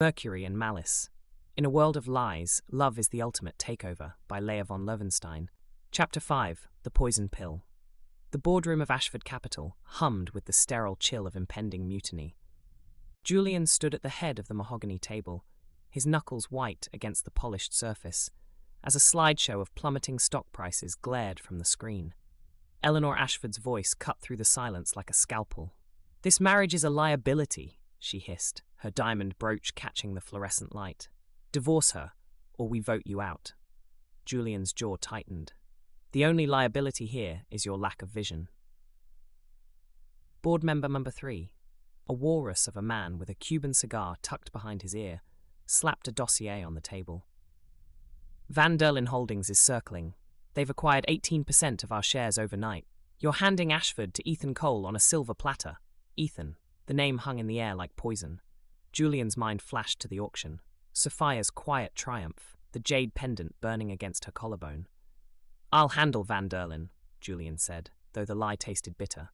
Mercury and Malice. In a world of lies, love is the ultimate takeover, by Löwenstein. Chapter 5. The Poison Pill. The boardroom of Ashford Capital hummed with the sterile chill of impending mutiny. Julian stood at the head of the mahogany table, his knuckles white against the polished surface, as a slideshow of plummeting stock prices glared from the screen. Eleanor Ashford's voice cut through the silence like a scalpel. "This marriage is a liability," she hissed, her diamond brooch catching the fluorescent light. "Divorce her, or we vote you out." Julian's jaw tightened. "The only liability here is your lack of vision." Board member number 3, a walrus of a man with a Cuban cigar tucked behind his ear, slapped a dossier on the table. "Van Derlin Holdings is circling. They've acquired 18% of our shares overnight. You're handing Ashford to Ethan Cole on a silver platter." Ethan. The name hung in the air like poison. Julian's mind flashed to the auction. Sophia's quiet triumph, the jade pendant burning against her collarbone. "I'll handle Van Derlin," Julian said, though the lie tasted bitter.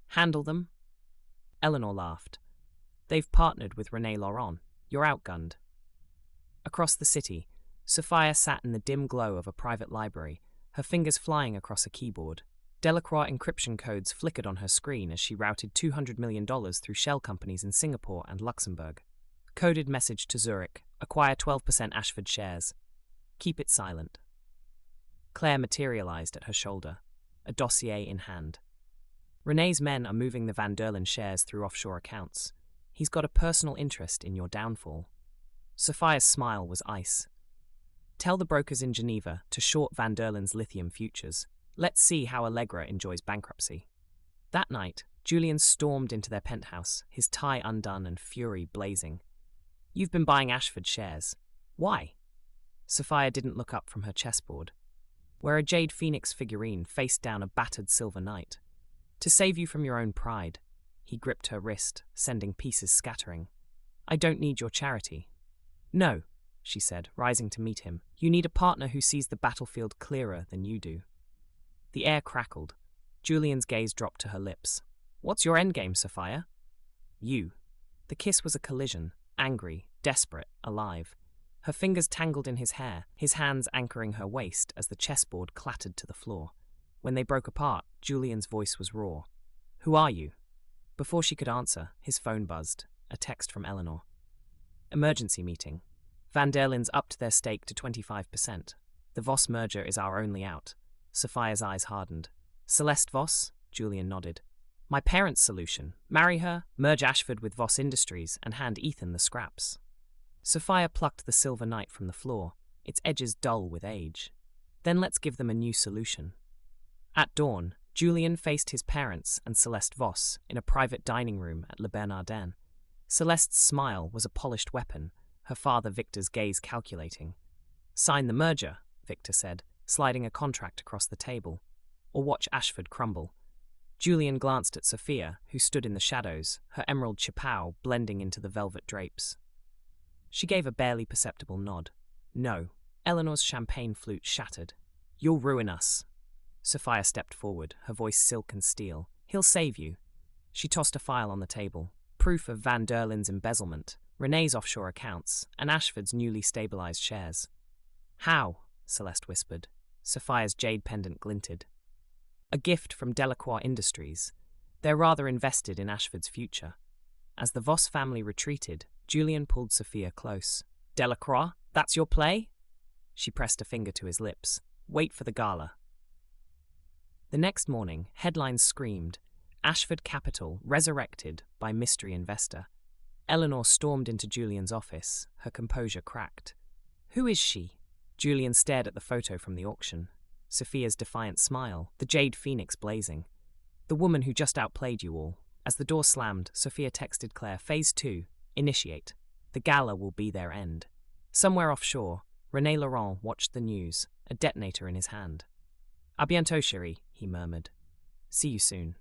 "Handle them?" Eleanor laughed. "They've partnered with René Laurent. You're outgunned." Across the city, Sophia sat in the dim glow of a private library, her fingers flying across a keyboard. Delacroix encryption codes flickered on her screen as she routed $200 million through shell companies in Singapore and Luxembourg. Coded message to Zurich: acquire 12% Ashford shares. Keep it silent. Claire materialized at her shoulder, a dossier in hand. "René's men are moving the Van Derlin shares through offshore accounts. He's got a personal interest in your downfall." Sophia's smile was ice. "Tell the brokers in Geneva to short Van Derlin's lithium futures. Let's see how Allegra enjoys bankruptcy." That night, Julian stormed into their penthouse, his tie undone and fury blazing. "You've been buying Ashford shares. Why?" Sophia didn't look up from her chessboard, where a jade phoenix figurine faced down a battered silver knight. "To save you from your own pride." He gripped her wrist, sending pieces scattering. "I don't need your charity." "No," she said, rising to meet him. "You need a partner who sees the battlefield clearer than you do." The air crackled. Julian's gaze dropped to her lips. "What's your endgame, Sophia?" "You." The kiss was a collision, angry, desperate, alive. Her fingers tangled in his hair, his hands anchoring her waist as the chessboard clattered to the floor. When they broke apart, Julian's voice was raw. "Who are you?" Before she could answer, his phone buzzed, a text from Eleanor. "Emergency meeting. Van Derlin's upped their stake to 25%. The Voss merger is our only out." Sophia's eyes hardened. "Celeste Voss?" Julian nodded. "My parents' solution. Marry her, merge Ashford with Voss Industries, and hand Ethan the scraps." Sophia plucked the silver knight from the floor, its edges dull with age. "Then let's give them a new solution." At dawn, Julian faced his parents and Celeste Voss in a private dining room at Le Bernardin. Celeste's smile was a polished weapon, her father Victor's gaze calculating. "Sign the merger," Victor said, sliding a contract across the table, "or watch Ashford crumble." Julian glanced at Sophia, who stood in the shadows, her emerald chapeau blending into the velvet drapes. She gave a barely perceptible nod. "No." Eleanor's champagne flute shattered. "You'll ruin us." Sophia stepped forward, her voice silk and steel. "He'll save you." She tossed a file on the table. Proof of Van Derlin's embezzlement, René's offshore accounts, and Ashford's newly stabilized shares. "How?" Celeste whispered. Sophia's jade pendant glinted. "A gift from Delacroix Industries. They're rather invested in Ashford's future." As the Voss family retreated, Julian pulled Sophia close. "Delacroix, that's your play?" She pressed a finger to his lips. "Wait for the gala." The next morning, headlines screamed, "Ashford Capital resurrected by mystery investor." Eleanor stormed into Julian's office, her composure cracked. "Who is she?" Julian stared at the photo from the auction. Sophia's defiant smile, the jade phoenix blazing. "The woman who just outplayed you all." As the door slammed, Sophia texted Claire, "Phase 2, initiate. The gala will be their end." Somewhere offshore, René Laurent watched the news, a detonator in his hand. "À bientôt, chérie," he murmured. "See you soon."